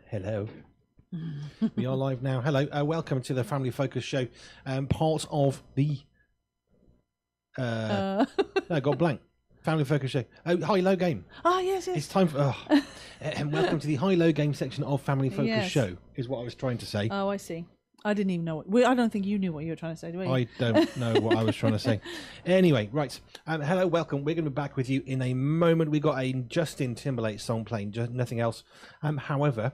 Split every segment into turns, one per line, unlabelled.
Hello. We are live now. Hello. Welcome to the Family Focus Show. Part of the... No, I got blank. Family Focus Show. Oh, high-low game.
Ah, yes.
It's time for... and welcome to the high-low game section of Family Focus Show, is what I was trying to say.
Oh, I see. I didn't even know what... I don't think you knew what you were trying to say, do you?
I don't know what I was trying to say. Anyway, right. Hello, welcome. We're going to be back with you in a moment. We got a Justin Timberlake song playing, just nothing else. However,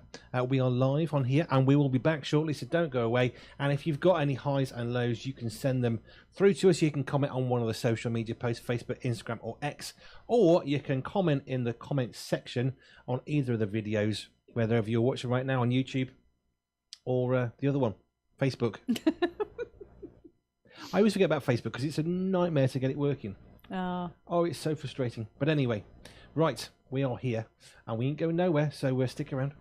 we are live on here, and we will be back shortly, so don't go away. And if you've got any highs and lows, you can send them through to us. You can comment on one of the social media posts, Facebook, Instagram, or X, or you can comment in the comments section on either of the videos, whether you're watching right now on YouTube or the other one. Facebook. I always forget about Facebook because it's a nightmare to get it working. Oh, it's so frustrating. But anyway, right, we are here and we ain't going nowhere, so we'll stick around.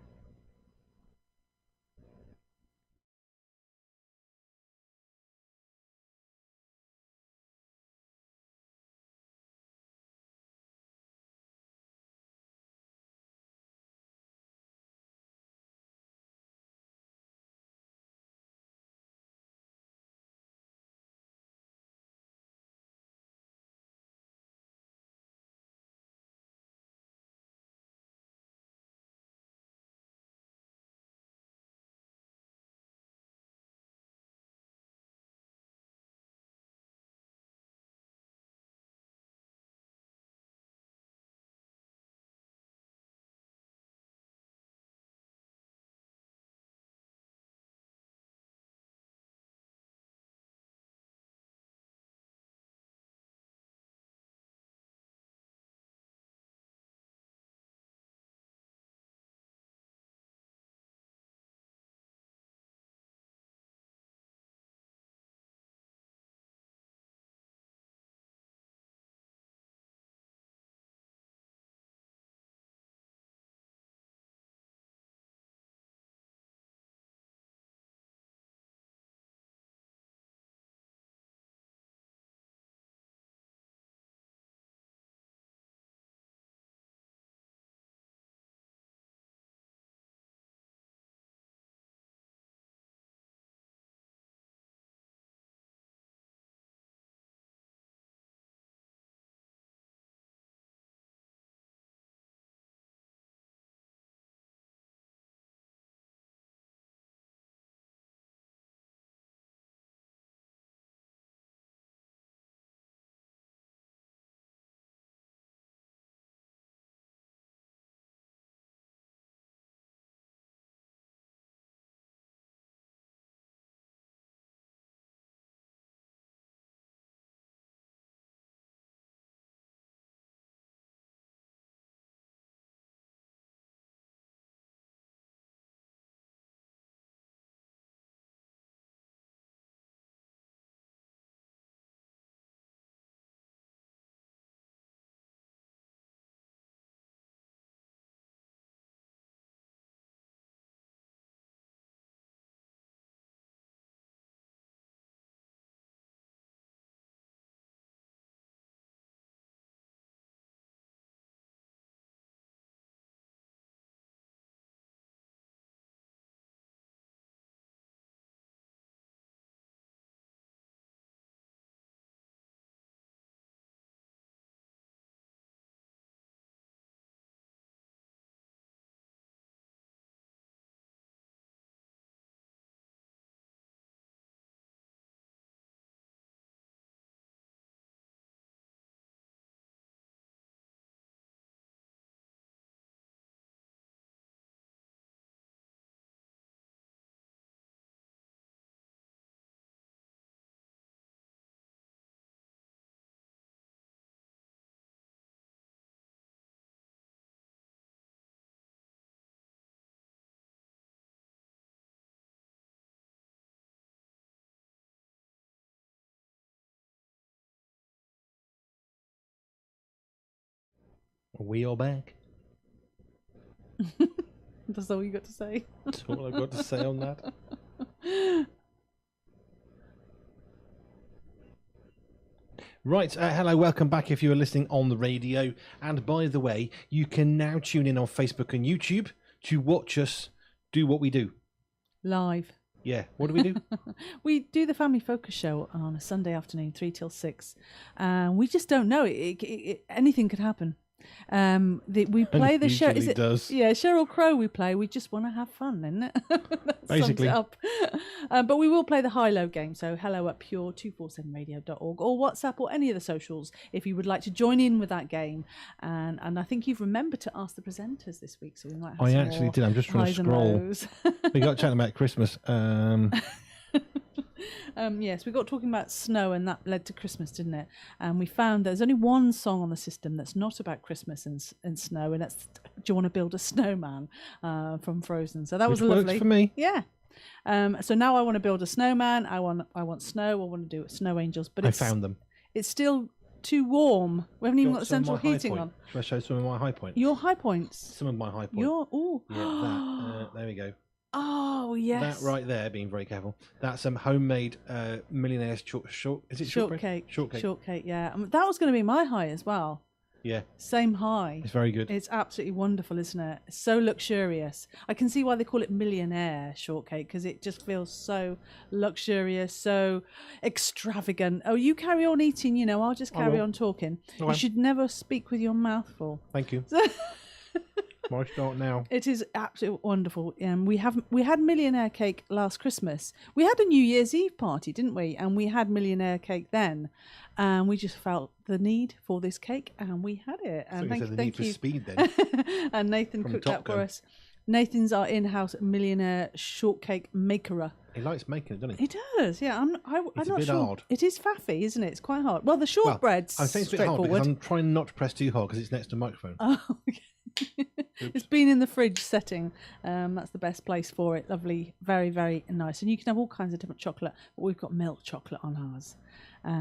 We are back.
That's all you got to say.
That's all I've got to say on that. Right, hello, welcome back if you are listening on the radio. And by the way, you can now tune in on Facebook and YouTube. to watch us do what we do.
Live.
Yeah. What do we do?
We do the Family Focus show on a Sunday afternoon, 3 till 6. We just don't know. Anything could happen. We play the show.
Usually does.
Yeah, Sheryl Crow we play. We just want to have fun, isn't it? That
Basically.
sums it up. But we will play the high-low game. So hello at pure247radio.org or WhatsApp or any of the socials if you would like to join in with that game. And I think you've remembered to ask the presenters this week, so we might have
I
some
actually
more
did. I'm just trying to
highs and
scroll.
lows.
We got chatting about Christmas.
Yes, we got talking about snow, and that led to Christmas, didn't it? And we found there's only one song on the system that's not about Christmas and snow, and that's "Do You Want to Build a Snowman" from Frozen. So that was
Which
lovely.
works for me.
Yeah. So now I want to build a snowman. I want snow. I want to do snow angels, but
I found them.
It's still too warm. We haven't even got the
Some of
central
my high
heating
point.
on.
Shall I show some of my high points?
Your high points.
Some of my high points.
Your
Yeah, that. There we go.
Oh yes.
That right there, being very careful. That's some homemade millionaire's shortcake.
Shortcake. Yeah, that was going to be my high as well.
Yeah,
Same high.
it's very good.
It's absolutely wonderful, isn't it? It's so luxurious. I can see why they call it millionaire shortcake, because it just feels so luxurious, so extravagant. Oh, you carry on eating, I'll just carry on talking.
Okay.
You should never speak with your mouth full.
Thank you. My start now.
It is absolutely wonderful. We had millionaire cake last Christmas. We had a New Year's Eve party, didn't we? And we had millionaire cake then. And we just felt the need for this cake, and we had it. And thank you.
For speed then.
And Nathan
From
cooked
Top
that for
Gun.
us. Nathan's our in-house millionaire shortcake maker.
He likes making it, doesn't he?
He does, yeah. I'm
It's
not
a bit
sure.
hard.
It is faffy, isn't it? It's quite hard. Well, the shortbread's
I'm saying it's a bit hard
straightforward.
because I'm trying not to press too hard because it's next to the microphone.
Oh, okay. It's been in the fridge setting. That's the best place for it. Lovely, very, very nice. And you can have all kinds of different chocolate, but we've got milk chocolate on ours,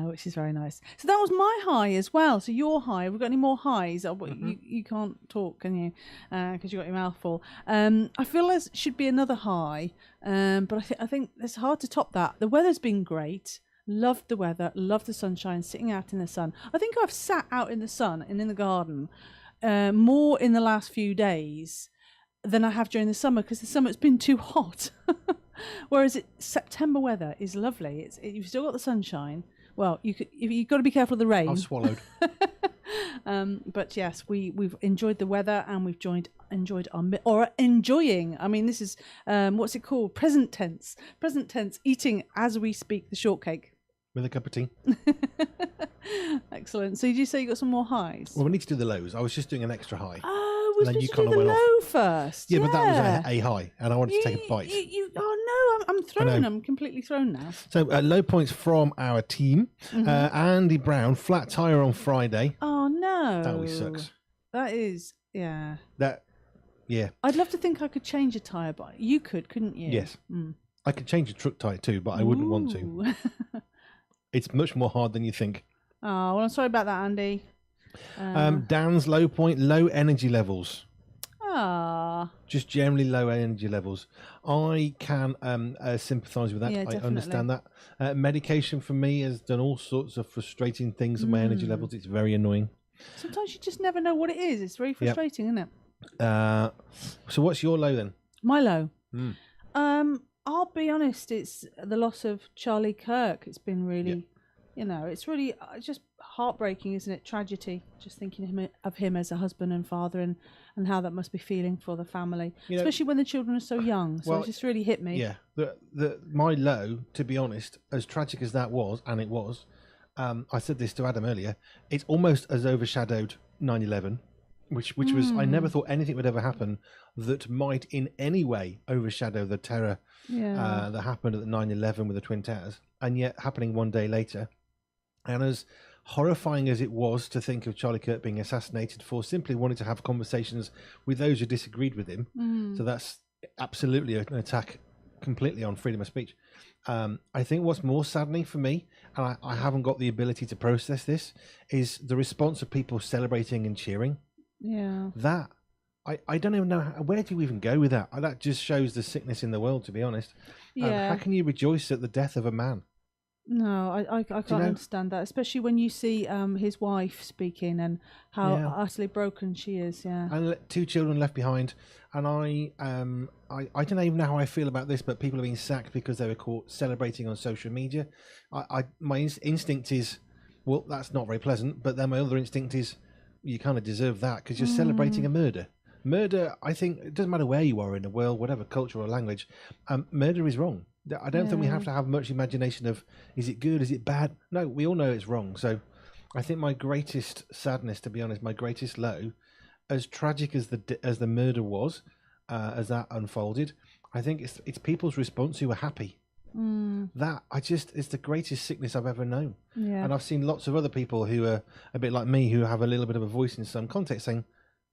which is very nice. So that was my high as well. So your high. Have we got any more highs? You can't talk, can you? Because you got your mouth full. I feel there should be another high, but I think it's hard to top that. The weather's been great. Loved the weather. Loved the sunshine. Sitting out in the sun. I think I've sat out in the sun and in the garden more in the last few days than I have during the summer, because the summer it's been too hot. Whereas September weather is lovely. You've still got the sunshine. Well, you've got to be careful of the rain.
I've swallowed.
But yes, we've enjoyed the weather, and we've enjoyed our enjoying. I mean, this is what's it called? Present tense. Present tense. Eating as we speak the shortcake.
With a cup of tea.
Excellent. So did you say you got some more highs?
Well, we need to do the lows. I was just doing an extra high.
Oh, we're
And then
supposed
you
to do
kinda
the
went
low
off.
first.
Yeah, but that was a high, and I wanted to take a bite.
Oh no, I'm thrown.
know.
I'm completely thrown now.
So low points from our team. Andy Brown, flat tyre on Friday.
Oh no.
That always sucks.
That is, yeah.
Yeah.
I'd love to think I could change a tyre, but you couldn't you?
Yes. I could change a truck tyre too, but I wouldn't want to.
Ooh.
It's much more hard than you think.
Oh, well, I'm sorry about that, Andy.
Dan's low point, low energy levels.
Just
generally low energy levels. I can sympathise with that.
Yeah,
I
definitely.
understand that. Medication for me has done all sorts of frustrating things with my energy levels. It's very annoying.
Sometimes you just never know what it is. It's very frustrating, isn't it?
So what's your low then?
My low. I'll be honest, it's the loss of Charlie Kirk. It's been really, it's really just heartbreaking, isn't it? Tragedy. Just thinking of him as a husband and father, and how that must be feeling for the family, especially when the children are so young. So it just really hit me.
Yeah, my low, to be honest, as tragic as that was, and it was, I said this to Adam earlier, it's almost as overshadowed 9/11. Which was, I never thought anything would ever happen that might in any way overshadow the terror that happened at the 9/11 with the Twin Towers, and yet happening one day later. And as horrifying as it was to think of Charlie Kirk being assassinated for simply wanting to have conversations with those who disagreed with him, so that's absolutely an attack completely on freedom of speech. I think what's more saddening for me, and I haven't got the ability to process this, is the response of people celebrating and cheering.
Yeah.
That I don't even know where do you even go with that. That just shows the sickness in the world, to be honest.
Yeah.
How can you rejoice at the death of a man?
No, I can't understand that, especially when you see his wife speaking and how utterly broken she is. Yeah,
and 2 children left behind. And I don't even know how I feel about this, but people are being sacked because they were caught celebrating on social media. My instinct is, well, that's not very pleasant. But then my other instinct is, you kind of deserve that because you're celebrating a murder. Murder, I think, it doesn't matter where you are in the world, whatever culture or language, murder is wrong. I don't think we have to have much imagination of, is it good, is it bad? No, we all know it's wrong. So I think my greatest sadness, to be honest, my greatest low, as tragic as the murder was, as that unfolded, I think it's people's response who are happy. That it's the greatest sickness I've ever known. And I've seen lots of other people who are a bit like me, who have a little bit of a voice in some context, saying,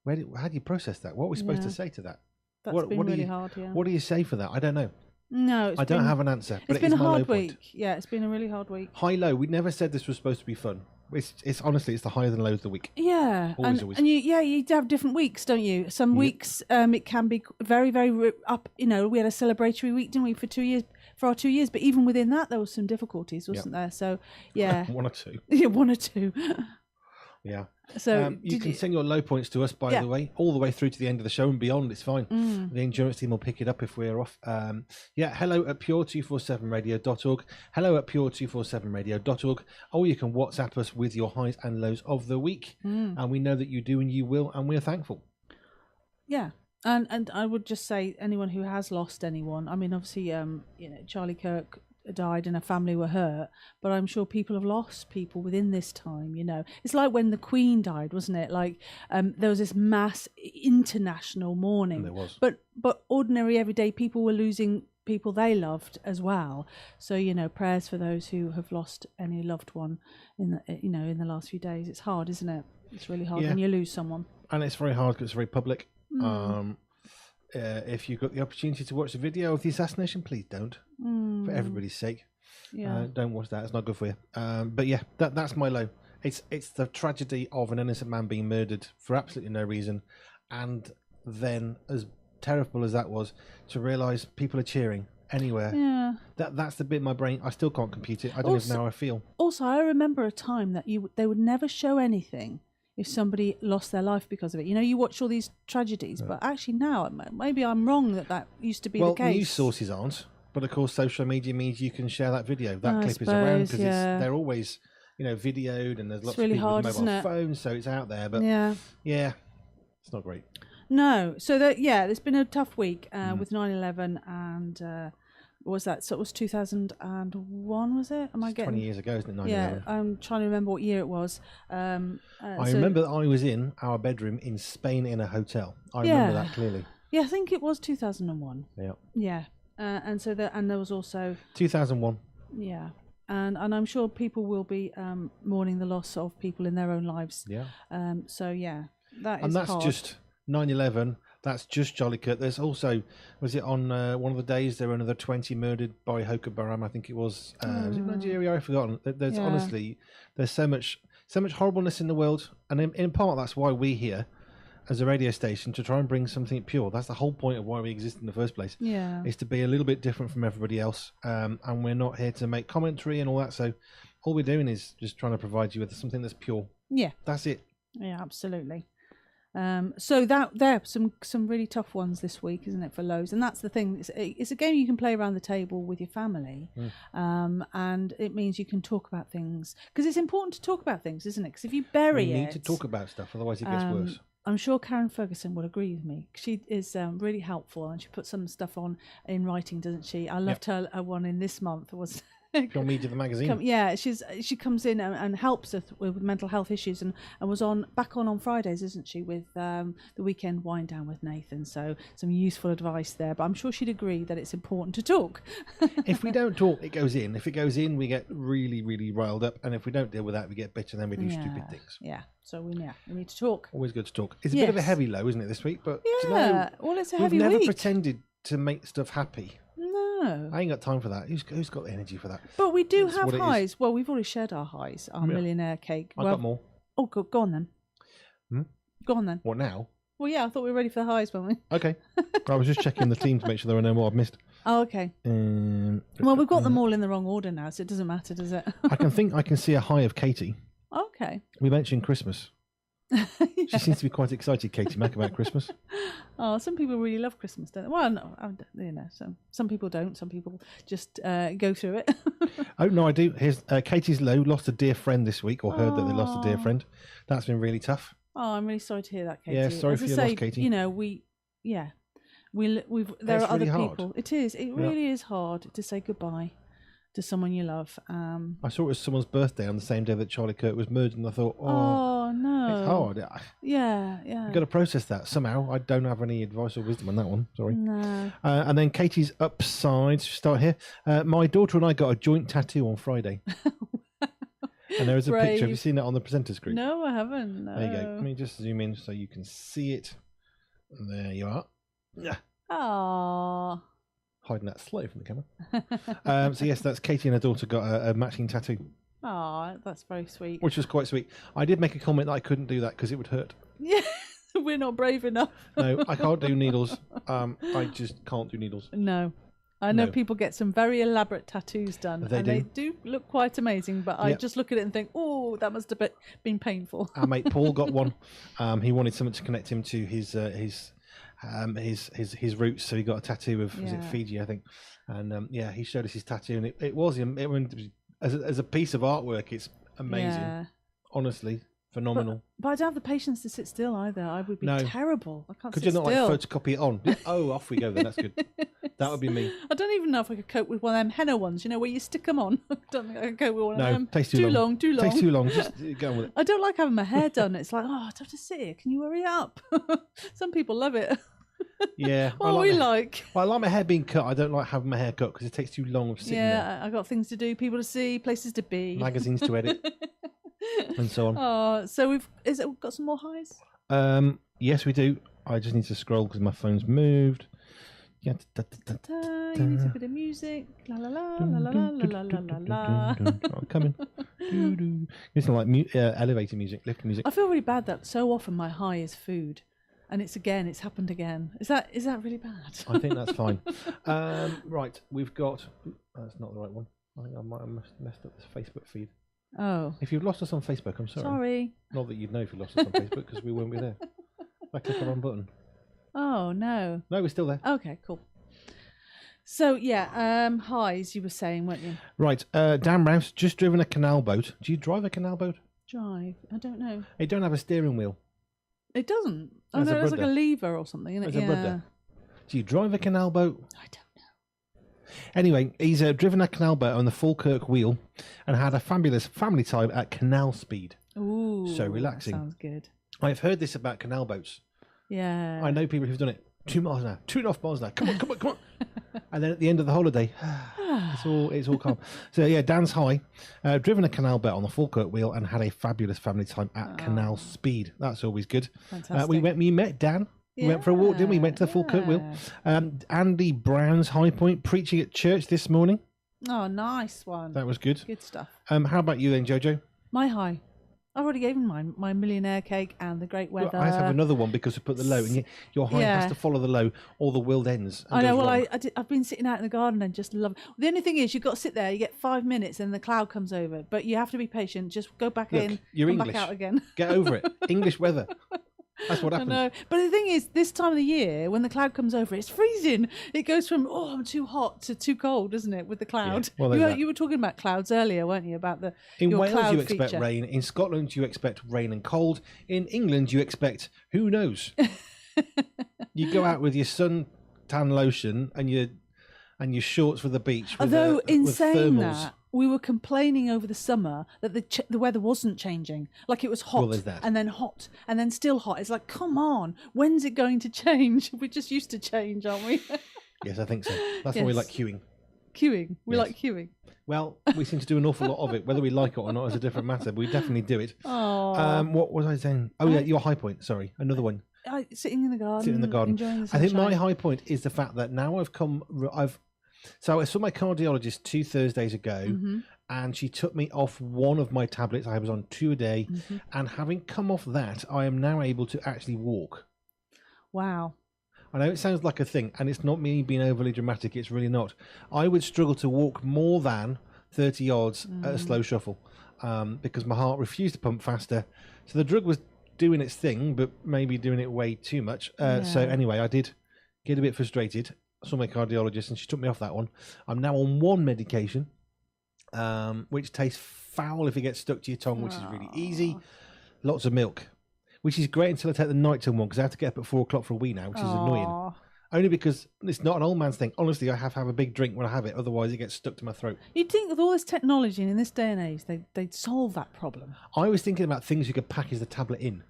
how do you process that? What are we supposed to say to that?
That's been really hard. Yeah.
What do you say for that? I don't know.
No,
I don't have an answer. But
it's been a hard week. Yeah, it's been a really hard week.
High low. We never said this was supposed to be fun. It's honestly, it's the higher than lows of the week.
Yeah,
always.
And you have different weeks, don't you? Some weeks it can be very, very up. You know, we had a celebratory week, didn't we, for 2 years, for our 2 years? But even within that, there was some difficulties, wasn't there? So yeah,
1 or 2.
Yeah, 1 or 2.
Yeah.
So
you can send your low points to us, by the way, all the way through to the end of the show and beyond. It's fine. The endurance team will pick it up if we're off. Hello at pure247radio.org. Hello at pure247radio.org. Or you can WhatsApp us with your highs and lows of the week. And we know that you do and you will, and we're thankful.
Yeah. And I would just say, anyone who has lost anyone, I mean, obviously, Charlie Kirk died and a family were hurt, but I'm sure people have lost people within this time. It's like when the Queen died, wasn't it? Like there was this mass international mourning.
And there was.
But ordinary everyday people were losing people they loved as well. So prayers for those who have lost any loved one in the last few days. It's hard, isn't it? It's really hard when you lose someone, and
it's very hard because it's very public. If you've got the opportunity to watch the video of the assassination, please don't. For everybody's sake. Don't watch that. It's not good for you. But yeah, that's my low. It's the tragedy of an innocent man being murdered for absolutely no reason. And then, as terrible as that was, to realise people are cheering anywhere. Yeah. That's the bit in my brain. I still can't compute it. I don't even know how I feel.
Also, I remember a time that they would never show anything if somebody lost their life because of it. You watch all these tragedies, but actually now, maybe I'm wrong that used to be the case.
Well, news sources aren't, but of course social media means you can share that video. That clip is around because they're always, videoed, and there's lots of people with mobile phones, so it's out there. But yeah, it's not great.
No, so there's been a tough week with 9/11 and... what was that? So it was 2001, was it? Am I getting
20 years ago, isn't it? 9/11?
Yeah, I'm trying to remember what year it was.
I remember that I was in our bedroom in Spain in a hotel. I remember that clearly.
Yeah, I think it was 2001.
Yeah.
Yeah, and there was also
2001.
Yeah, and I'm sure people will be mourning the loss of people in their own lives.
Yeah.
So yeah,
that's
hard.
Just 9/11. That's just Charlie Kirk. There's also, was it on one of the days, there were another 20 murdered by Boko Haram, I think it was. Was it Nigeria? I've forgotten. There's honestly, there's so much horribleness in the world. And in part, that's why we're here as a radio station, to try and bring something pure. That's the whole point of why we exist in the first place.
Yeah.
Is to be a little bit different from everybody else. And we're not here to make commentary and all that. So all we're doing is just trying to provide you with something that's pure.
Yeah.
That's it.
Yeah, absolutely. So there are some really tough ones this week, isn't it, for lows? And that's the thing. It's a game you can play around the table with your family, and it means you can talk about things, because it's important to talk about things, isn't it? Because if you bury it,
you need to talk about stuff, otherwise it gets worse.
I'm sure Karen Ferguson would agree with me. She is really helpful, and she puts some stuff on in writing, doesn't she? I loved her one in this month. Was
Pure Media, the magazine.
She comes in and helps us with mental health issues, and was back on Fridays, isn't she, with the weekend wind down with Nathan. So some useful advice there. But I'm sure she'd agree that it's important to talk.
If we don't talk, it goes in. If it goes in, we get really, really riled up. And if we don't deal with that, we get bitter, and then we do stupid things.
Yeah. So we need to talk.
Always good to talk. It's a bit of a heavy low, isn't it, this week? But
well, it's a heavy week.
We've never pretended to make stuff happy.
No.
I ain't got time for that. Who's got the energy for that?
But we do have highs. Well, we've already shared our highs, our millionaire cake.
I've got more.
Oh, go on then. Go on then.
What now?
Well, yeah, I thought we were ready for the highs, weren't we?
Okay. I was just checking the team to make sure there were no more I've missed.
Oh, okay. Well, we've got them all in the wrong order now, so it doesn't matter, does it?
I can see a high of Katie.
Okay.
We mentioned Christmas.
Yeah.
She seems to be quite excited, Katie Mack, about Christmas.
Oh, some people really love Christmas, don't they? Well, no, some people don't. Some people just go through it.
Oh, no, I do. Here's Katie's low, lost a dear friend this week, or heard that they lost a dear friend. That's been really tough.
Oh, I'm really sorry to hear that, Katie.
Yeah, sorry for your loss, Katie.
You know, there are other people. It is. It really is hard to say goodbye to someone you love.
I saw it was someone's birthday on the same day that Charlie Kirk was murdered, and I thought,
oh no,
it's hard.
Yeah.
You've got to process that somehow. I don't have any advice or wisdom on that one. Sorry.
No.
And then Katie's upside. Start here. My daughter and I got a joint tattoo on Friday. And there is a picture. Have you seen that on the presenters group?
No, I haven't. No.
There you go. Let me just zoom in so you can see it. There you are.
Aww.
Hiding that slow from the camera. So yes, that's Katie and her daughter got a matching tattoo.
Oh, that's very sweet.
Which was quite sweet. I did make a comment that I couldn't do that because it would hurt.
Yeah, we're not brave enough.
No, I can't do needles. I just can't do needles.
No. I know people get some very elaborate tattoos done. They do look quite amazing, but I just look at it and think, oh, that must have been painful.
Our mate Paul got one. He wanted something to connect him to his roots, so he got a tattoo of was it Fiji, I think, and he showed us his tattoo, and it was as a piece of artwork, it's amazing, honestly, phenomenal.
But I don't have the patience to sit still either. I would be terrible. I can't. Could
you
not
still. Like photocopy it on? Oh, off we go then. That's good. That would be me.
I don't even know if I could cope with one of them henna ones, where you stick them on. I don't think I could cope with one of them.
Takes too long.
Too long.
Takes too long. Just go on with it.
I don't like having my hair done. It's like, I have to sit here. Can you hurry up? Some people love it.
Yeah.
Well, I like
my hair being cut. I don't like having my hair cut because it takes too long sitting there.
I got things to do, people to see, places to be,
magazines to edit, and so on.
Oh, so we've got some more highs?
Yes, we do. I just need to scroll because my phone's moved. Yeah.
You need a bit of music. La la la la la la la la la.
I'm coming. Listen, like elevator music, lift music.
I feel really bad that so often my high is food. And it's happened again. Is that really bad?
I think that's fine. Right, we've got. That's not the right one. I think I might have messed up this Facebook feed.
Oh.
If you've lost us on Facebook, I'm sorry.
Sorry.
Not that you'd know if you lost us on Facebook because we won't be there. I click the wrong button.
Oh no.
No, we're still there.
Okay, cool. So highs you were saying, weren't you?
Right, Dan Rouse just driven a canal boat. Do you drive a canal boat?
Drive? I don't know.
It don't have a steering wheel.
It doesn't. Oh no, it's like a lever or something, isn't it?
There's a rudder. Do you drive a canal boat?
I don't know.
Anyway, he's driven a canal boat on the Falkirk wheel and had a fabulous family time at canal speed.
Ooh,
so relaxing.
Sounds good.
I've heard this about canal boats.
Yeah.
I know people who've done it 2 miles an hour, 2.5 miles an hour. Come on. And then at the end of the holiday, it's all calm. So yeah, Dan's high, driven a canal boat on the Falkirk wheel and had a fabulous family time at canal speed. That's always good.
Fantastic.
We met Dan. We went for a walk, didn't we? Went to the Falkirk wheel. Andy Brown's high point, preaching at church this morning.
Oh, nice one.
That was good.
Good stuff.
How about you then, Jojo?
My high. I've already given my millionaire cake and the great weather.
Well, I have another one because we put the low, and your high has to follow the low, or the world ends.
I know. Well, I've been sitting out in the garden and just love. The only thing is, you've got to sit there. You get 5 minutes, and the cloud comes over. But you have to be patient. Just go back in,
you're
come
English.
back out again.
Get over it. English weather. That's what happens.
I know. But the thing is, this time of the year, when the cloud comes over, it's freezing. It goes from, I'm too hot to too cold, isn't it, with the cloud?
Yeah. Well,
you were talking about clouds earlier, weren't you, about
In
your
Wales,
cloud
you expect
feature.
rain. In Scotland, you expect rain and cold. In England, you expect, who knows? You go out with your suntan lotion and your shorts for the beach.
Although, in
with
saying
thermals.
that, we were complaining over the summer that the weather wasn't changing. Like it was hot and then hot and then still hot. It's like, come on, when's it going to change? We're just used to change, aren't we?
Yes, I think so. That's why we like queuing.
Queuing. We like queuing.
Well, we seem to do an awful lot of it. Whether we like it or not is a different matter, but we definitely do it.
Oh.
What was I saying? Oh, yeah, your high point. Sorry, another one.
Sitting in the garden.
Sitting in the garden.
Enjoying the sunshine.
I think my high point is the fact that now So I saw my cardiologist 2 Thursdays ago, and she took me off one of my tablets. I was on 2 a day, and having come off that, I am now able to actually walk.
Wow.
I know it sounds like a thing, and it's not me being overly dramatic. It's really not. I would struggle to walk more than 30 yards at a slow shuffle because my heart refused to pump faster. So the drug was doing its thing, but maybe doing it way too much. So anyway, I did get a bit frustrated. I saw my cardiologist, and she took me off that one. I'm now on one medication, which tastes foul if it gets stuck to your tongue, which is really easy. Lots of milk, which is great until I take the nighttime one because I have to get up at 4 o'clock for a wee now, which is annoying. Only because it's not an old man's thing. Honestly, I have to have a big drink when I have it, otherwise it gets stuck to my throat.
You'd think with all this technology and in this day and age, they'd solve that problem.
I was thinking about things you could package the tablet in,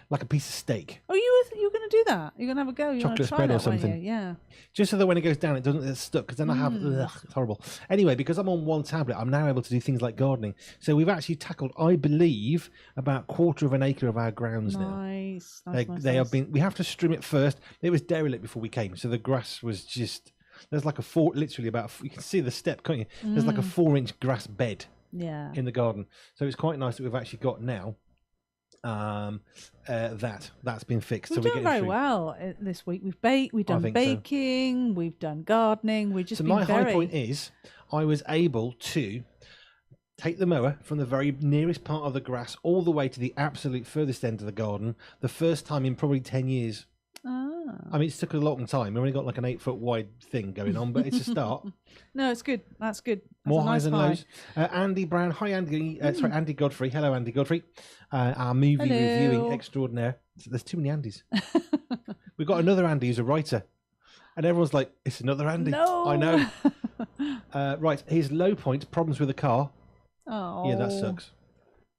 like a piece of steak.
Oh, you were going to do that? You're going to have a go? You're
Chocolate
try
spread
that,
or something.
weren't you? Yeah.
Just so that when it goes down, it doesn't get stuck, because then I have... it's horrible. Anyway, because I'm on one tablet, I'm now able to do things like gardening. So we've actually tackled, I believe, about 1/4 of an acre of our grounds now.
Nice.
They have been... We have to trim it first. It was derelict before we came, so the grass was just... There's like literally about... You can see the step, can't you? There's like a 4-inch grass bed in the garden. So it's quite nice that we've actually got now that's been fixed.
We've done very well this week. We've done baking, we've done gardening. We've just been
high point is I was able to take the mower from the very nearest part of the grass all the way to the absolute furthest end of the garden, the first time in probably 10 years. I mean, it's took a long time. We've only got like an 8-foot wide thing going on, but it's a start.
No, it's good. That's good. That's
more highs and lows. Andy Brown. Hi, Andy. Sorry, Andy Godfrey. Hello, Andy Godfrey. Our movie reviewing extraordinaire. There's too many Andys. We've got another Andy who's a writer. And everyone's like, it's another Andy.
No.
I know. Right, his low point, problems with a car.
Oh.
Yeah, that sucks.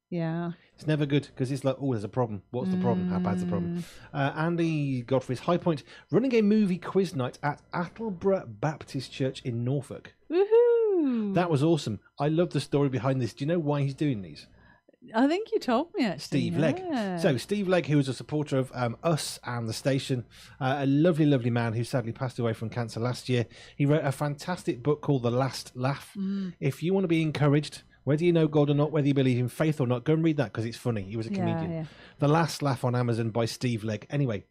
Yeah.
It's never good because it's like, oh, there's a problem. What's the problem? How bad's the problem? Andy Godfrey's high point, running a movie quiz night at Attleborough Baptist Church in Norfolk.
Woohoo!
That was awesome. I love the story behind this. Do you know why he's doing these?
I think you told me, actually.
Steve Legg. So Steve Legg, who was a supporter of us and the station, a lovely, lovely man who sadly passed away from cancer last year. He wrote a fantastic book called The Last Laugh. If you want to be encouraged, whether you know God or not, whether you believe in faith or not, go and read that because it's funny. He was a comedian. Yeah. The Last Laugh on Amazon by Steve Legg. Anyway,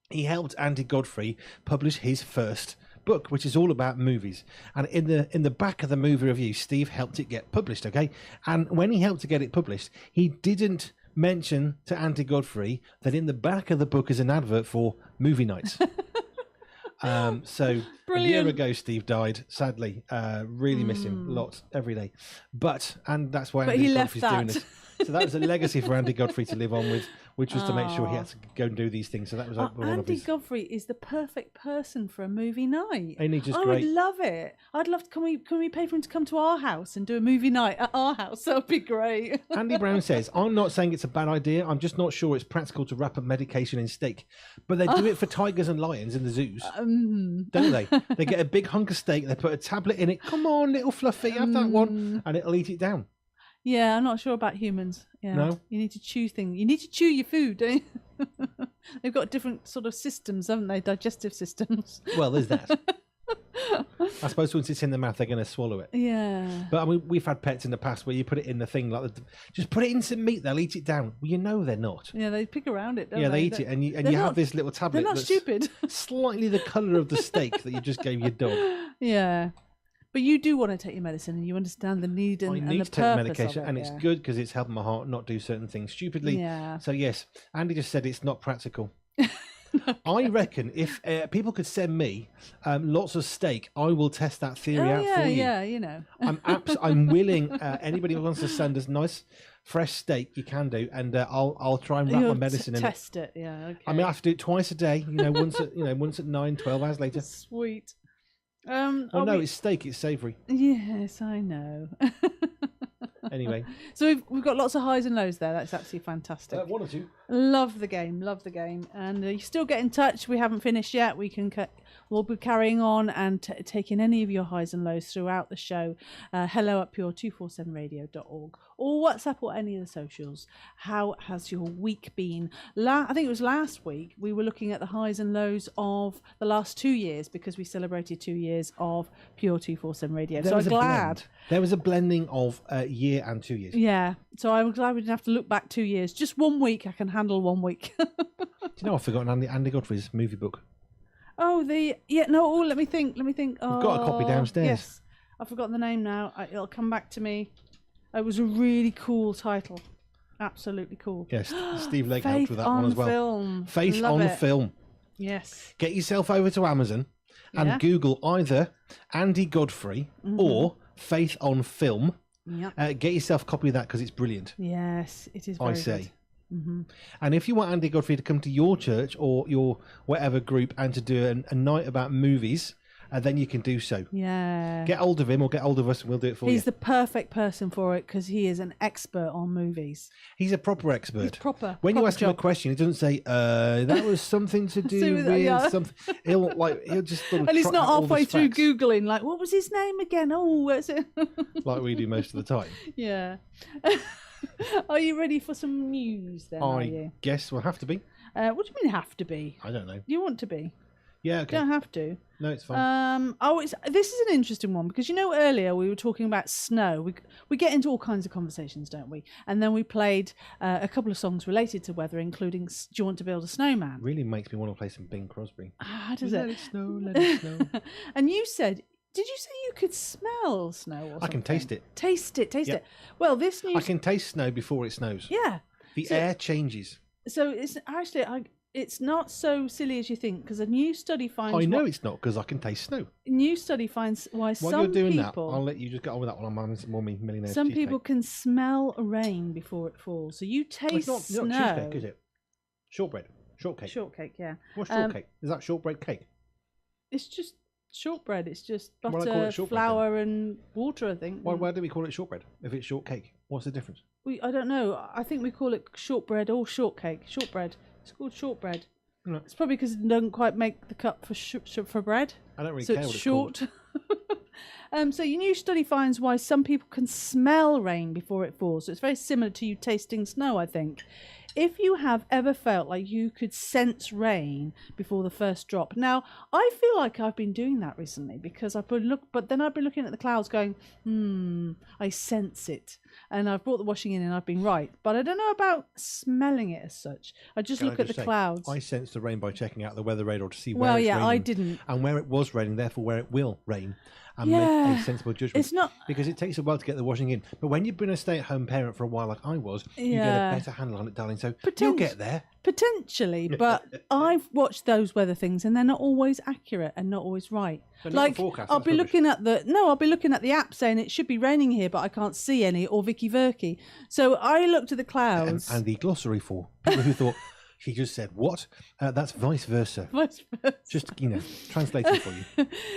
he helped Andy Godfrey publish his first book, which is all about movies. And in the back of the movie review, Steve helped it get published, okay? And when he helped to get it published, he didn't mention to Andy Godfrey that in the back of the book is an advert for movie nights. So Brilliant. A year ago, Steve died. Sadly, really miss him lots every day. And that's why Andy Godfrey's doing this. So that was a legacy for Andy Godfrey to live on with, which was to make sure he had to go and do these things. So that was one of his...
Andy Godfrey is the perfect person for a movie night.
Ain't he just
I
great?
would love it. I'd love to. Can we pay for him to come to our house and do a movie night at our house? That would be great.
Andy Brown says, I'm not saying it's a bad idea. I'm just not sure it's practical to wrap up medication in steak. But they do it for tigers and lions in the zoos, don't they? They get a big hunk of steak, they put a tablet in it. Come on, little Fluffy, have that one. And it'll eat it down.
Yeah, I'm not sure about humans. Yeah. No? You need to chew things. You need to chew your food, don't you? They've got different sort of systems, haven't they? Digestive systems.
Well, there's that. I suppose once it's in the mouth, they're going to swallow it.
Yeah.
But I mean, we've had pets in the past where you put it in the thing, like just put it in some meat, they'll eat it down. Well, you know they're not.
Yeah, they pick around it, don't
they? Yeah,
they
eat it. And you have this little tablet
that's stupid.
Slightly the colour of the steak that you just gave your dog.
Yeah. But you do want to take your medicine, and you understand the need and the purpose of it. I need to take medication,
and it's good because it's helping my heart not do certain things stupidly.
Yeah.
So yes, Andy just said it's not practical. I reckon if people could send me lots of steak, I will test that theory out for you.
Yeah, you know.
I'm willing. Anybody who wants to send us nice, fresh steak, you can do, and I'll try and wrap my medicine in it.
Test it, yeah. Okay.
I mean, I have to do it twice a day. Once at 9, 12 hours later.
Sweet.
It's steak. It's savoury.
Yes, I know.
Anyway,
so we've got lots of highs and lows there. That's absolutely fantastic.
One or two.
Love the game, and you still get in touch. We haven't finished yet. We'll be carrying on and taking any of your highs and lows throughout the show. Hello at Pure247Radio.org or WhatsApp or any of the socials. How has your week been? I think it was last week we were looking at the highs and lows of the last 2 years because we celebrated 2 years of Pure247 Radio. So I'm glad.
There was a blending of a year and 2 years.
Yeah. So I'm glad we didn't have to look back 2 years. Just 1 week. I can handle 1 week.
Do you know, I've forgotten Andy Godfrey's movie book.
Oh, let me think. Oh,
We've got a copy downstairs.
Yes, I've forgotten the name now. It'll come back to me. It was a really cool title. Absolutely cool.
Yes, Steve Lake
Faith
helped with that
on
one as well.
Film.
Faith
Love
on
it.
Film.
Yes.
Get yourself over to Amazon and
Yeah.
Google either Andy Godfrey or Faith on Film.
Yeah.
Get yourself a copy of that because it's brilliant.
Yes, it is. Very
I say.
Good. Mm-hmm.
And if you want Andy Godfrey to come to your church or your whatever group and to do a night about movies, then you can do so.
Yeah.
Get hold of him or get hold of us and we'll do it for you.
He's the perfect person for it because he is an expert on movies.
He's a proper expert.
He's proper.
When you
proper
ask him a
job.
question, he doesn't say, that was something to do
with
with
that, yeah.
something. He'll just sort of
And he's
trot
not
out all the
halfway through
facts,
Googling, like, what was his name again? Oh, where's it?
like we do most of the time.
Yeah. Are you ready for some news then? Are
I
you?
guess we'll have to be.
What do you mean have to be?
I don't know.
You want to be?
Yeah,
You
okay.
don't have to.
No, it's fine.
This is an interesting one because earlier we were talking about snow. We get into all kinds of conversations, don't we? And then we played a couple of songs related to weather, including "Do You Want to Build a Snowman?"
Really makes me want to play some Bing Crosby.
How does
Let
it?
it snow, let it snow.
And you said, did you say you could smell snow or something?
I can taste it.
Taste it.
Yep.
It. Well, this news.
I can taste snow before it snows.
Yeah.
The
So-
air changes.
So it's actually it's not so silly as you think because a new study finds.
I know it's not because I can taste snow.
A new study finds why
While
some
you're doing
people.
that, I'll let you just get on with that one. I'm having some more millionaire
Some
cheesecake.
people can smell rain before it falls. So you
Well,
taste
it's
snow.
not cheesecake, is it? Shortbread. Shortcake.
Shortcake, yeah.
What's shortcake? Is that shortbread cake?
It's just shortbread. It's just
Why do I call
butter,
it shortbread
flour, and water. I think.
Why do we call it shortbread if it's shortcake? What's the difference?
I don't know. I think we call it shortbread or shortcake. Shortbread. It's called shortbread.
Right.
It's probably because it doesn't quite make the cut for bread.
I don't really
So
care
it's
what it's
short.
called.
So your new study finds why some people can smell rain before it falls. So it's very similar to you tasting snow, I think. If you have ever felt like you could sense rain before the first drop. Now, I feel like I've been doing that recently because but then I've been looking at the clouds going, I sense it. And I've brought the washing in and I've been right. But I don't know about smelling it as such. I just
Can
look
I
at the
just say,
clouds.
I sensed the rain by checking out the weather radar to see where
Well,
it's
yeah,
raining.
I didn't.
And where it was raining, therefore where it will rain. And
Yeah.
make a sensible judgment.
It's not.
Because it takes a while to get the washing in. But when you've been a stay-at-home parent for a while like I was, you get
Yeah.
a better handle on it, darling. So you'll get there.
Potentially, but I've watched those weather things and they're not always accurate and not always right.
But not
Like
the forecast,
I'll
that's
be
rubbish.
looking at the app saying it should be raining here, but I can't see any, or Vicky Verky. So I looked at the clouds.
And the glossary for people who thought she just said what? That's vice versa.
Vice versa.
Just translating for you.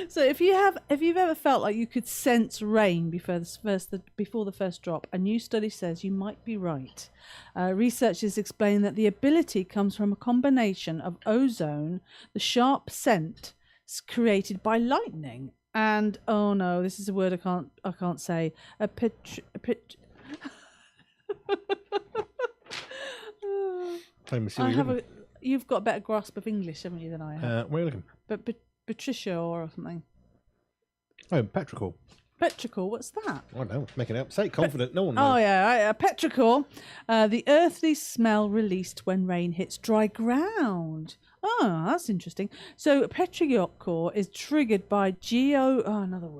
So if you've ever felt like you could sense rain before the first drop, a new study says you might be right. Researchers explain that the ability comes from a combination of ozone, the sharp scent created by lightning, and oh no, this is a word I can't say.
Famous Siri.
You've got a better grasp of English, haven't you, than I have?
Where are you looking?
But Patricia or something.
Oh, petrichor.
Petrichor, what's that?
I don't know. Make it up. Say it confident. No one knows.
Oh yeah, petrichor, the earthly smell released when rain hits dry ground. Oh, that's interesting. So petrichor is triggered by geosmin,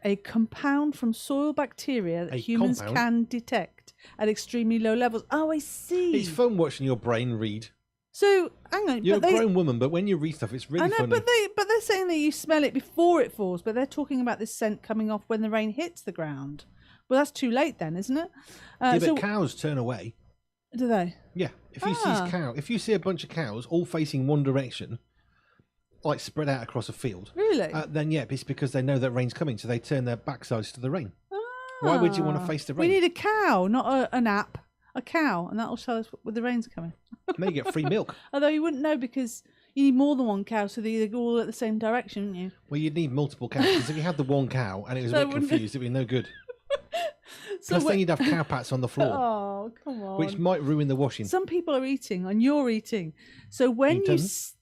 a compound from soil bacteria that humans can detect at extremely low levels. Oh, I see.
It's fun watching your brain read.
So hang on,
You're a grown woman, but when you read stuff, it's really
I know,
funny.
but they're saying that you smell it before it falls, but they're talking about this scent coming off when the rain hits the ground. Well, that's too late then, isn't it?
But cows turn away.
Do they?
Yeah. If you see a bunch of cows all facing one direction, like spread out across a field,
Really?
then yeah, it's because they know that rain's coming, so they turn their backsides to the rain. Why would you want to face the rain?
We need a cow, not an app. A cow, and that'll tell us when the rain's coming.
And then you get free milk.
Although you wouldn't know because you need more than one cow, so they go all at the same direction, wouldn't you?
Well, you'd need multiple cows, because if you had the one cow and it was a bit confused, it'd be no good. Plus, then you'd have carpets on the floor,
Oh, come on.
which might ruin the washing.
Some people are eating and you're eating. So when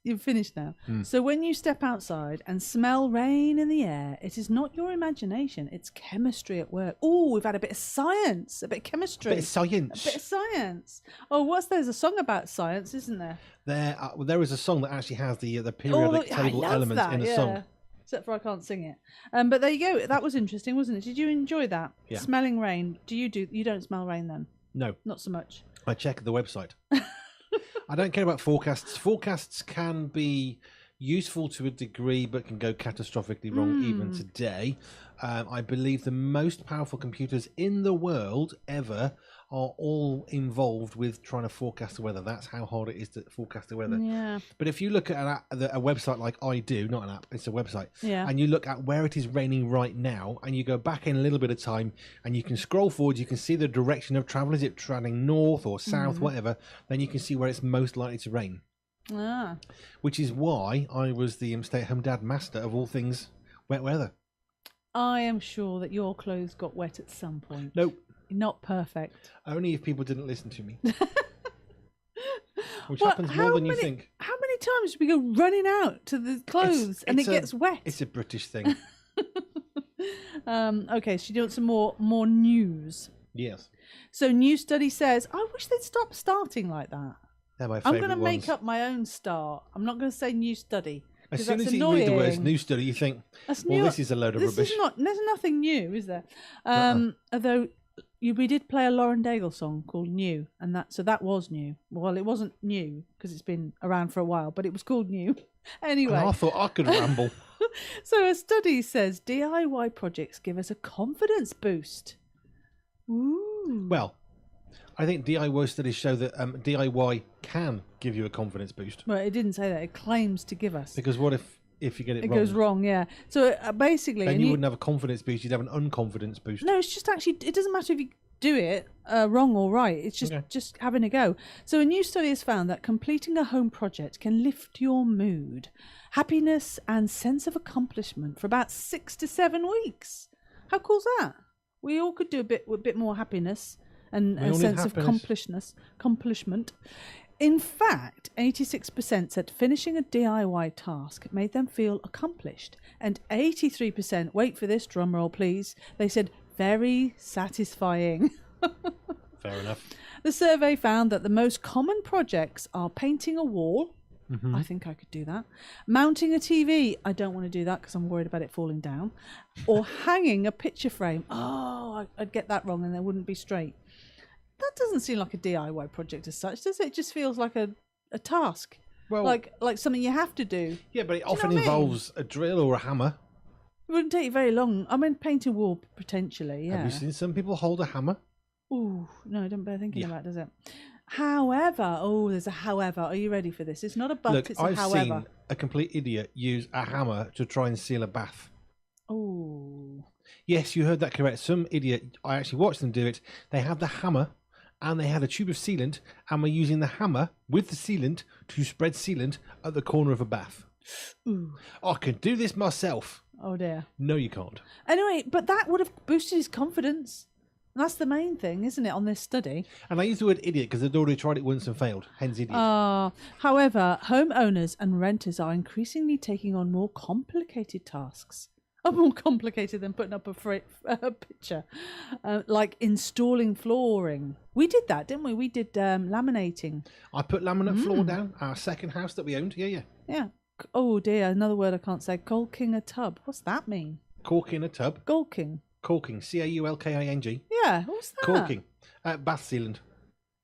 you've finished now. So when you step outside and smell rain in the air, it is not your imagination. It's chemistry at work. Oh, we've had a bit of science, a bit of chemistry.
A bit of science.
A bit of science. Oh, there's a song about science, isn't there?
There is a song that actually has the periodic table elements in a song.
Except for I can't sing it. But there you go. That was interesting, wasn't it? Did you enjoy that?
Yeah.
Smelling rain. You don't smell rain then?
No.
Not so much.
I check the website. I don't care about forecasts. Forecasts can be useful to a degree, but can go catastrophically wrong even today. I believe the most powerful computers in the world ever are all involved with trying to forecast the weather. That's how hard it is to forecast the weather.
Yeah.
But if you look at a website like I do, not an app, it's a website,
and
you look at where it is raining right now, and you go back in a little bit of time, and you can scroll forward, you can see the direction of travel. Is it traveling north or south, whatever? Then you can see where it's most likely to rain. Which is why I was the stay-at-home dad master of all things wet weather.
I am sure that your clothes got wet at some point.
Nope.
Not perfect.
Only if people didn't listen to me. Which happens more than you think.
How many times do we go running out to the clothes and it gets wet?
It's a British thing.
Okay, so you want some more news?
Yes.
So new study says, I wish they'd stop starting like that.
They're my
I'm
favourite
going to make
ones.
up my own start. I'm not going to say new study.
As soon
that's
as you
annoying.
read the words new study, you think, this is a load of rubbish.
There's nothing new, is there? Although we did play a Lauren Daigle song called New, and that was new. Well, it wasn't new because it's been around for a while, but it was called New. Anyway.
And I thought I could ramble.
So a study says DIY projects give us a confidence boost. Ooh.
Well, I think DIY studies show that DIY can give you a confidence boost.
Well, it didn't say that. It claims to give us.
Because what if you get it wrong?
It goes wrong, yeah. So basically...
Then you wouldn't have a confidence boost, you'd have an unconfidence boost.
No, it's just actually... It doesn't matter if you do it wrong or right. It's just having a go. So a new study has found that completing a home project can lift your mood, happiness and sense of accomplishment for about 6 to 7 weeks. How cool's that? We all could do a bit more happiness and a sense of accomplishment. In fact, 86% said finishing a DIY task made them feel accomplished. And 83%, wait for this, drum roll please, they said very satisfying.
Fair enough.
The survey found that the most common projects are painting a wall. I think I could do that. Mounting a TV. I don't want to do that because I'm worried about it falling down. Or hanging a picture frame. Oh, I'd get that wrong and they wouldn't be straight. That doesn't seem like a DIY project as such, does it? It just feels like a task. Well, like something you have to do.
Yeah, but it often involves a drill or a hammer.
It wouldn't take you very long. I mean, paint a wall, potentially, yeah.
Have you seen some people hold a hammer?
Ooh, no, don't bear thinking about it, does it? However, there's a however. Are you ready for this? It's not a but,
Look,
it's a
I've
however.
seen a complete idiot use a hammer to try and seal a bath.
Oh.
Yes, you heard that correct. Some idiot, I actually watched them do it. They had the hammer and they had a tube of sealant and were using the hammer with the sealant to spread sealant at the corner of a bath.
Ooh.
I can do this myself.
Oh dear.
No, you can't.
Anyway, but that would have boosted his confidence. That's the main thing, isn't it, on this study?
And I use the word idiot because they'd already tried it once and failed. Hence idiot.
However, homeowners and renters are increasingly taking on more complicated tasks. More complicated than putting up a picture. Like installing flooring. We did that, didn't we? We did laminating.
I put laminate floor down, our second house that we owned. Yeah.
Yeah. Oh dear, another word I can't say. Caulking a tub. What's that mean?
Corking a tub.
Caulking.
Caulking. Caulking.
Yeah, what's that?
Caulking. Bath sealant.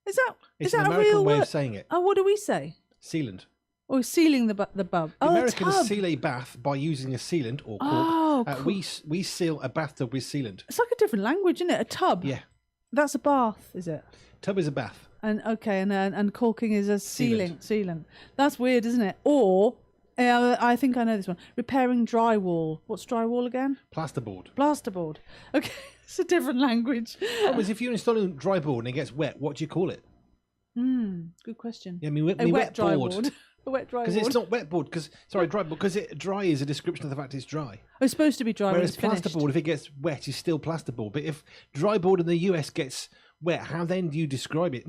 Is that
It's
a
an American
real
way
word?
of saying it.
Oh, what do we say?
Sealant.
Oh, sealing the bub.
The Americans seal a bath by using a sealant or cork. We seal a bathtub with sealant.
It's like a different language, isn't it? A tub.
Yeah.
That's a bath, is it?
Tub is a bath.
And caulking is a sealant. That's weird, isn't it? Or I think I know this one. Repairing drywall. What's drywall again?
Plasterboard.
Okay, it's a different language.
Because if you're installing drywall and it gets wet, what do you call it?
Good question.
Yeah,
a wet drywall. A wet dry
Because
wall.
it's not wet board. Dry board. Because dry is a description of the fact it's dry.
It's supposed to be dry.
Whereas
when it's finished.
plasterboard, if it gets wet, is still plasterboard. But if dry board in the US gets wet, how then do you describe it?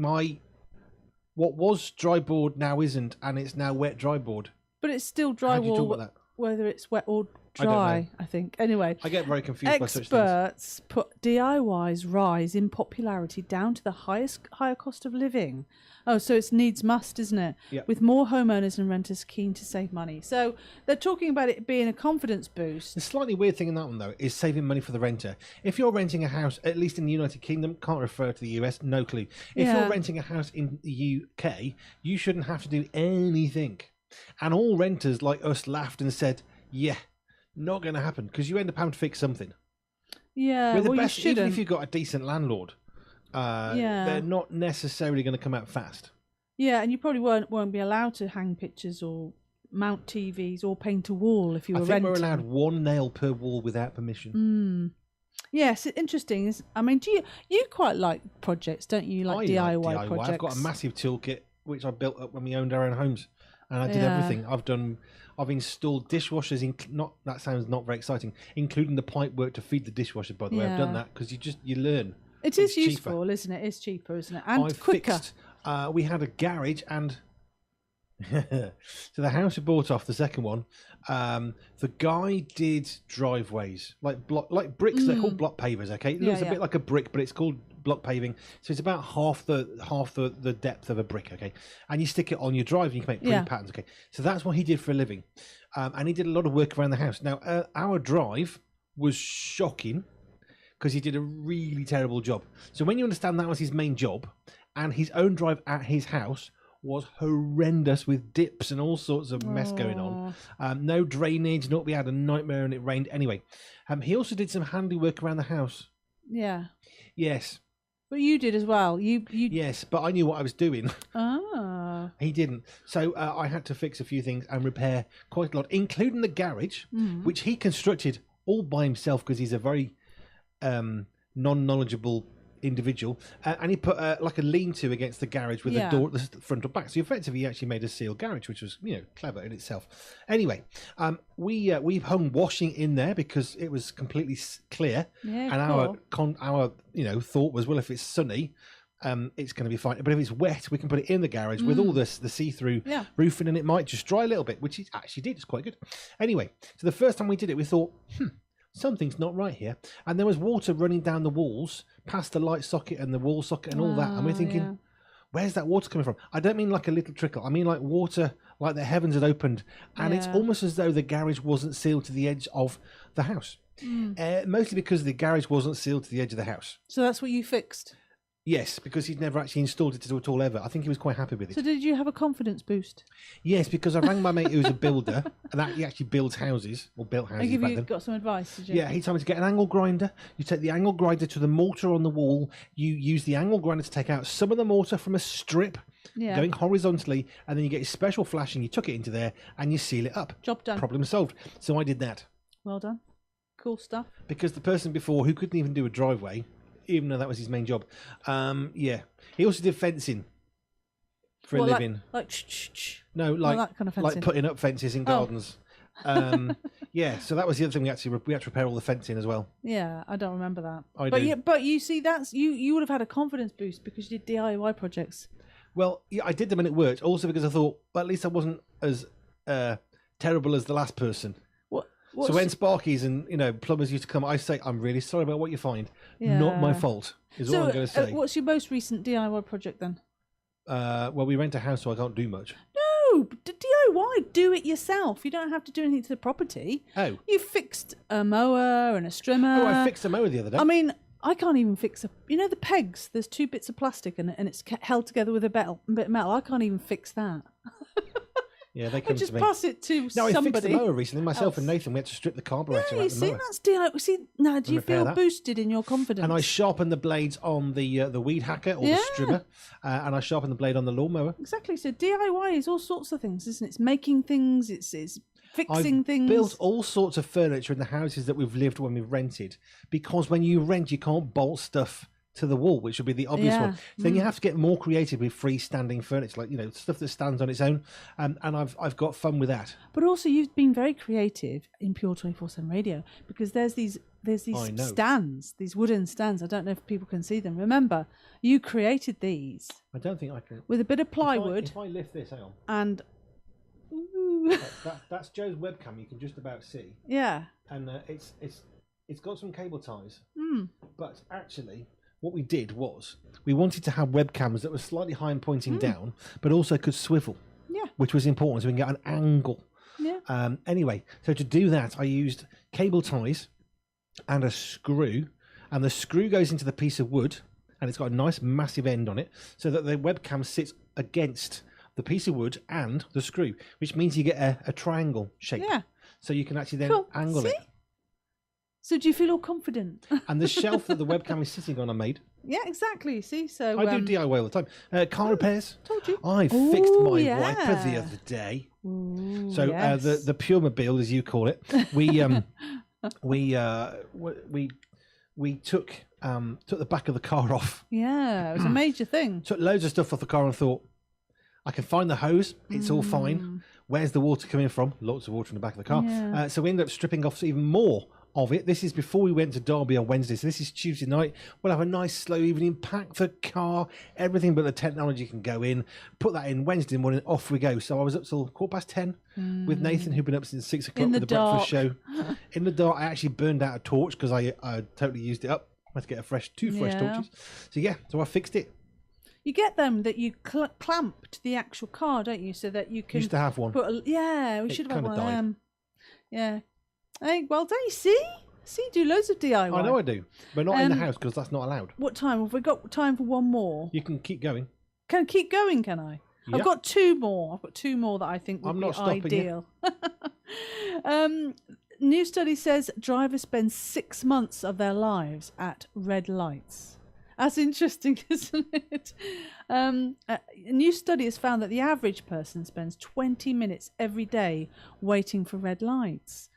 What was dry board now isn't, and it's now wet dry board.
But it's still
How do you talk
drywall,
about that?
whether it's wet or
I don't know.
dry, I think. Anyway,
I get very confused by such things.
experts put DIY's rise in popularity down to the higher cost of living. Oh, so it's needs must, isn't it?
Yeah.
With more homeowners and renters keen to save money. So they're talking about it being a confidence boost.
The slightly weird thing in that one, though, is saving money for the renter. If you're renting a house, at least in the United Kingdom, can't refer to the US, no clue. If
Yeah.
you're renting a house in the UK, you shouldn't have to do anything. And all renters like us laughed and said, yeah, not going to happen, because you end up having to fix something.
Yeah,
With the
well,
best,
you
even
shouldn't.
if you've got a decent landlord, they're not necessarily going to come out fast.
Yeah, and you probably won't be allowed to hang pictures or mount TVs or paint a wall if you
I
were
think
renting.
we're allowed one nail per wall without permission.
Yes, interesting. I mean, do you quite like projects, don't you?
I
Like DIY,
like DIY.
projects.
I've got a massive toolkit which I built up when we owned our own homes, and I did
Yeah.
everything. I've installed dishwashers. That sounds not very exciting, including the pipe work to feed the dishwasher. By the way, I've done
Yeah.
that because you learn.
It is
It's cheaper.
useful, isn't it? It's cheaper, isn't it? And
I
quicker.
fixed. We had a garage, and so the house we bought off the second one. The guy did driveways like bricks. They're called block pavers. Okay, it looks a bit like a brick, but it's called block paving. So it's about half the depth of a brick. Okay, and you stick it on your drive, and you can make pretty patterns. Okay, so that's what he did for a living, and he did a lot of work around the house. Now our drive was shocking, because he did a really terrible job. So when you understand that was his main job, and his own drive at his house was horrendous with dips and all sorts of mess going on. No drainage, we had a nightmare and it rained. Anyway, he also did some handy work around the house.
Yeah.
Yes.
But you did as well. You.
Yes, but I knew what I was doing.
Ah.
He didn't. So I had to fix a few things and repair quite a lot, including the garage, which he constructed all by himself because he's a very non-knowledgeable individual, and he put like a lean-to against the garage with the door at the front or back. So effectively, he actually made a sealed garage, which was clever in itself. Anyway, we hung washing in there because it was completely clear, and our thought was, well, if it's sunny, it's going to be fine. But if it's wet, we can put it in the garage with all the see-through roofing, and it might just dry a little bit, which it actually did. It's quite good. Anyway, so the first time we did it, we thought, something's not right here. And there was water running down the walls past the light socket and the wall socket and all that. And we're thinking, where's that water coming from? I don't mean like a little trickle. I mean like water, like the heavens had opened. And it's almost as though the garage wasn't sealed to the edge of the house. Mostly because the garage wasn't sealed to the edge of the house.
So that's what you fixed?
Yes, because he'd never actually installed it at all ever. I think he was quite happy with it.
So did you have a confidence boost?
Yes, because I rang my mate who's a builder, and he actually builds houses, or built houses back then.
Got some advice, did you?
Yeah, he told me to get an angle grinder. You take the angle grinder to the mortar on the wall. You use the angle grinder to take out some of the mortar from a strip going horizontally, and then you get your special flash and you tuck it into there and you seal it up.
Job done.
Problem solved. So I did that.
Well done. Cool stuff.
Because the person before, who couldn't even do a driveway, even though that was his main job, he also did fencing for a living. No,
that kind of fencing.
like putting up fences in gardens. So that was the other thing we had to repair all the fencing as well.
Yeah, I don't remember that.
I
But you see, that's you would have had a confidence boost because you did DIY projects.
Well, yeah, I did them and it worked. Also because I thought, well, at least I wasn't as terrible as the last person. So when Sparkies and plumbers used to come, I say, I'm really sorry about what you find. Not my fault, is all I'm going to say.
What's your most recent DIY project then?
Well, we rent a house, so I can't do much.
No, DIY, do it yourself. You don't have to do anything to the property.
Oh.
You fixed a mower and a strimmer.
Oh, I fixed a mower the other day.
I mean, I can't even fix the pegs. There's two bits of plastic and it's held together with a bit of metal. I can't even fix that.
Yeah, they come
just
to me.
pass it to somebody.
No, I fixed the mower recently. Myself and Nathan, we had to strip the carburetor out of the mower.
That's DIY. See, now do you feel
that.
boosted in your confidence?
And I sharpened the blades on the weed hacker or the strimmer, and I sharpened the blade on the lawnmower.
Exactly. So DIY is all sorts of things, isn't it? It's making things. It's fixing things.
Built all sorts of furniture in the houses that we've lived when we've rented, because when you rent, you can't bolt stuff to the wall, which would be the obvious
Yeah.
one. So then you have to get more creative with freestanding furniture, like stuff that stands on its own. And I've got fun with that.
But also, you've been very creative in Pure 247 Radio because there's these
I know.
stands, these wooden stands. I don't know if people can see them. Remember, you created these
I don't think I can.
with a bit of plywood
If I lift this, hang on.
and. Ooh.
That's Joe's webcam. You can just about see,
Yeah.
and it's got some cable ties.
Mm.
But actually, what we did was we wanted to have webcams that were slightly high and pointing down, but also could swivel.
Yeah.
Which was important, so we can get an angle.
Yeah.
Anyway, so to do that, I used cable ties and a screw, and the screw goes into the piece of wood, and it's got a nice massive end on it, so that the webcam sits against the piece of wood and the screw, which means you get a triangle shape.
Yeah.
So you can actually then
Cool.
angle
See?
it.
So do you feel all confident?
And the shelf that the webcam is sitting on, I made.
Yeah, exactly. See, so
I do DIY all the time. Car repairs.
Told you.
I fixed
Ooh,
my
yeah.
wiper the other day.
Ooh,
So
yes.
the Pure Mobile, as you call it, we took the back of the car off.
Yeah, it was a major thing.
Took loads of stuff off the car and thought, I can find the hose. It's all fine. Where's the water coming from? Lots of water in the back of the car.
Yeah.
So we ended up stripping off even more of it. This is before we went to Derby on Wednesday. So this is Tuesday night. We'll have a nice slow evening, pack the car, everything but the technology can go in. Put that in Wednesday morning, off we go. So I was up till 10:15 with Nathan, who'd been up since 6 o'clock
In
with
the
the breakfast show.
dark.
In the dark, I actually burned out a torch because I totally used it up. I had to get two fresh
Yeah.
torches. So I fixed it.
You get them that you clamp to the actual car, don't you? So that you can
Used to have one.
yeah, we
It
should have had
kinda
one of
died.
them. Yeah. Hey, well, don't you see? See, do loads of DIY.
I know I do, but not in the house because that's not allowed.
What time? Have we got time for one more?
You can keep going.
Can I keep going, can I?
Yeah.
I've got two more. I've got two more that I think would
I'm
be
not stopping you.
ideal. New study says drivers spend 6 months of their lives at red lights. That's interesting, isn't it? A new study has found that the average person spends 20 minutes every day waiting for red lights,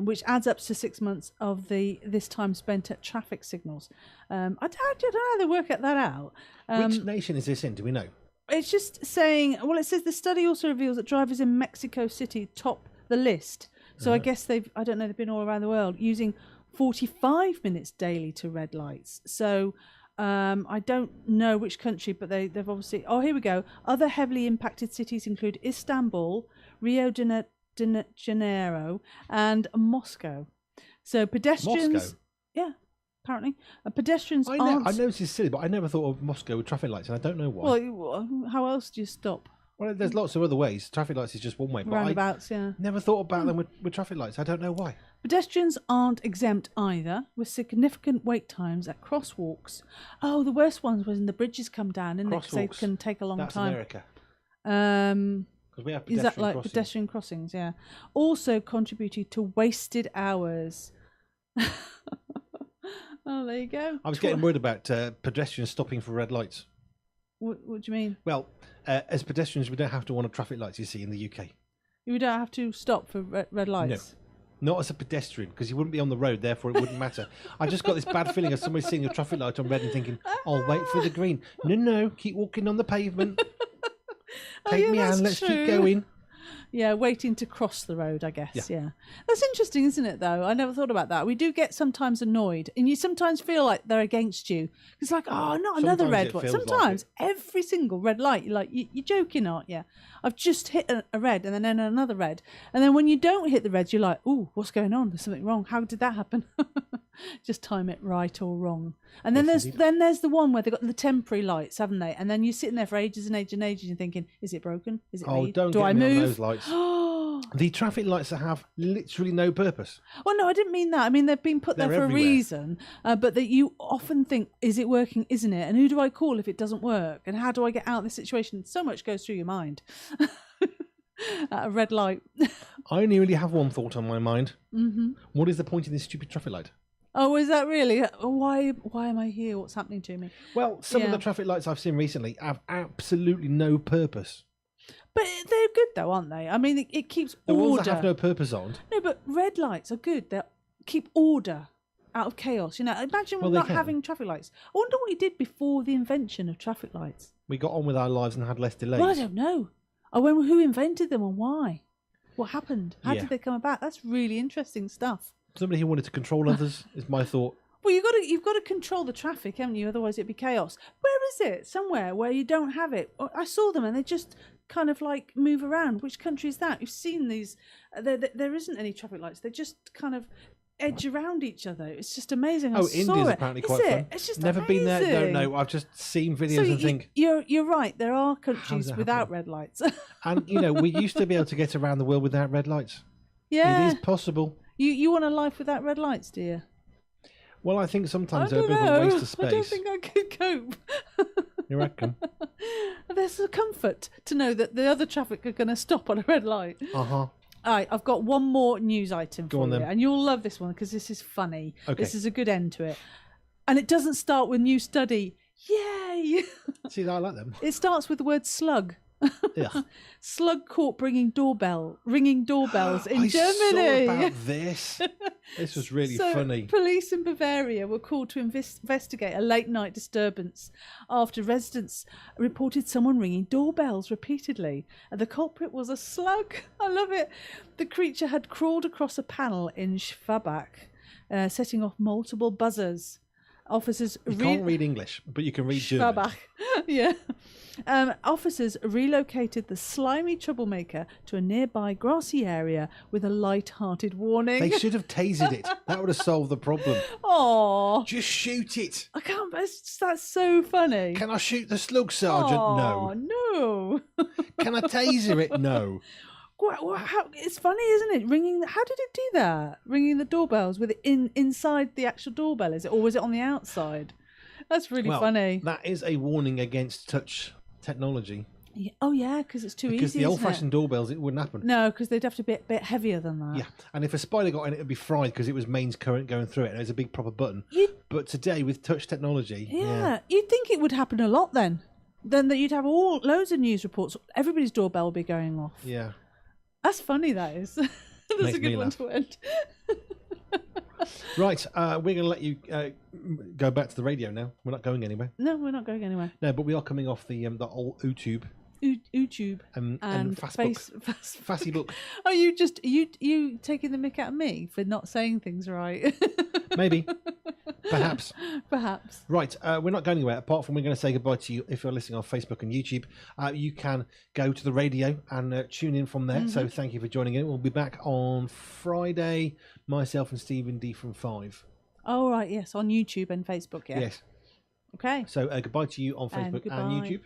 which adds up to 6 months of this time spent at traffic signals. I don't know how they work that out.
Which nation is this in? Do we know?
It's just saying, well, it says the study also reveals that drivers in Mexico City top the list. So I guess they've been all around the world using 45 minutes daily to red lights. So I don't know which country, but they've obviously... Oh, here we go. Other heavily impacted cities include Istanbul, Rio de Janeiro, and Moscow. So pedestrians...
Moscow?
Yeah, apparently. Pedestrians
I
aren't...
know this is silly, but I never thought of Moscow with traffic lights, and I don't know why.
Well, how else do you stop?
Well, there's lots of other ways. Traffic lights is just one way, but
Roundabouts, yeah.
I never thought about them with traffic lights. I don't know why.
Pedestrians aren't exempt either, with significant wait times at crosswalks. Oh, the worst ones was when the bridges come down, and they
Crosswalks.
can take a long
That's
time.
America. Because we have
Is
pedestrian
that like
crossings.
pedestrian crossings? Yeah. Also contributed to wasted hours. Oh, there you go.
I was getting worried about pedestrians stopping for red lights.
What do you mean?
Well, as pedestrians, we don't have to want a traffic lights, you see, in the UK.
You don't have to stop for red lights?
Not as a pedestrian, because you wouldn't be on the road, therefore it wouldn't matter. I just got this bad feeling of somebody seeing a traffic light on red and thinking, I'll wait for the green. No, keep walking on the pavement. Take me on, let's keep going.
Yeah, waiting to cross the road, I guess. Yeah. That's interesting, isn't it, though? I never thought about that. We do get sometimes annoyed, and you sometimes feel like they're against you. It's like, oh, not another
Sometimes
red
it
one.
feels
Sometimes
like
every single red light, you're like, you're joking, aren't you? I've just hit a red and then another red. And then when you don't hit the red, you're like, ooh, what's going on? There's something wrong. How did that happen? Just time it right or wrong. And then there's the one where they've got the temporary lights, haven't they? And then you're sitting there for ages and ages and ages and thinking, is it broken? Is it me?
Don't
Do
get
I
me
move?
on those lights. The traffic lights that have literally no purpose.
Well, no, I didn't mean that. I mean, they've been put there
They're
for
everywhere.
a reason, but that you often think, is it working, isn't it? And who do I call if it doesn't work? And how do I get out of this situation? So much goes through your mind. At a red light.
I only really have one thought on my mind. Mm-hmm. What is the point of this stupid traffic light?
Oh, is that really? Why am I here? What's happening to me?
Well, some of the traffic lights I've seen recently have absolutely no purpose.
But they're good though, aren't they? I mean, it keeps
The
order.
ones that have no purpose on.
No, but red lights are good. They keep order. out of chaos. You know, imagine
Well, they
not
can.
having traffic lights. I wonder what he did before the invention of traffic lights.
We got on with our lives and had less delays.
Well, I don't know. Who invented them and why? What happened? How
Yeah.
did they come about? That's really interesting stuff.
Somebody who wanted to control others is my thought.
Well, you've got to control the traffic, haven't you? Otherwise, it'd be chaos. Where is it? Somewhere where you don't have it. I saw them, and they just kind of like move around. Which country is that? You've seen these? There isn't any traffic lights. They just kind of edge around each other. It's just amazing.
India's apparently quite fun.
It's just
never
amazing.
been there. Don't know. I've just seen videos and think.
You're right. There are countries
that
without
happening?
red lights.
And we used to be able to get around the world without red lights.
Yeah,
It is possible.
You want a life without red lights, do you?
Well, I think sometimes
I
they're a
don't
bit of a
know.
waste of space.
I don't think I could cope.
You reckon?
There's a comfort to know that the other traffic are going to stop on a red light.
Uh-huh.
All right, I've got one more news item
Go
for
on,
you,
then.
and you'll love this one because this is funny.
Okay.
This is a good end to it. And it doesn't start with new study. Yay!
See, I like them.
It starts with the word slug.
Ugh.
Slug caught ringing doorbells in
I
Germany.
saw about this. This was really funny.
Police in Bavaria were called to investigate a late night disturbance after residents reported someone ringing doorbells repeatedly. And the culprit was a slug. I love it. The creature had crawled across a panel in Schwabach, setting off multiple buzzers. Officers
You can't read English, but you can read German.
Schwabach. Yeah. Officers relocated the slimy troublemaker to a nearby grassy area with a light-hearted warning.
They should have tasered it. That would have solved the problem.
Oh,
Just shoot it.
I can't. That's so funny.
Can I shoot the slug sergeant?
Oh, no.
Can I taser it? No.
It's funny, isn't it? Ringing. How did it do that? Ringing the doorbells with it inside the actual doorbell, is it, or was it on the outside? That's really funny.
That is a warning against touch technology.
Yeah. Oh yeah, because it's too easy.
Because the
isn't
old-fashioned doorbells, it wouldn't happen.
No, because they'd have to be a bit heavier than that.
Yeah, and if a spider got in it, it'd be fried because it was mains current going through it, and it was a big proper button. But today, with touch technology...
Yeah, you'd think it would happen a lot then. Then that you'd have loads of news reports. Everybody's doorbell would be going off.
Yeah.
That's funny, that is. That's
Makes
a good
me
one
laugh.
to end.
Right, we're going to let you go back to the radio now. We're not going anywhere.
No, we're not going anywhere.
No, but we are coming off the old YouTube
YouTube
and
Facebook.
Facebook.
Are you taking the mick out of me for not saying things right?
Maybe. Perhaps.
Perhaps.
Right, we're not going anywhere, apart from we're going to say goodbye to you if you're listening on Facebook and YouTube. You can go to the radio and tune in from there.
Mm-hmm.
So thank you for joining in. We'll be back on Friday, myself and Stephen D from 5.
Oh, right, yes, on YouTube and Facebook, yeah.
Yes.
Okay.
So goodbye to you on Facebook and
goodbye.
YouTube.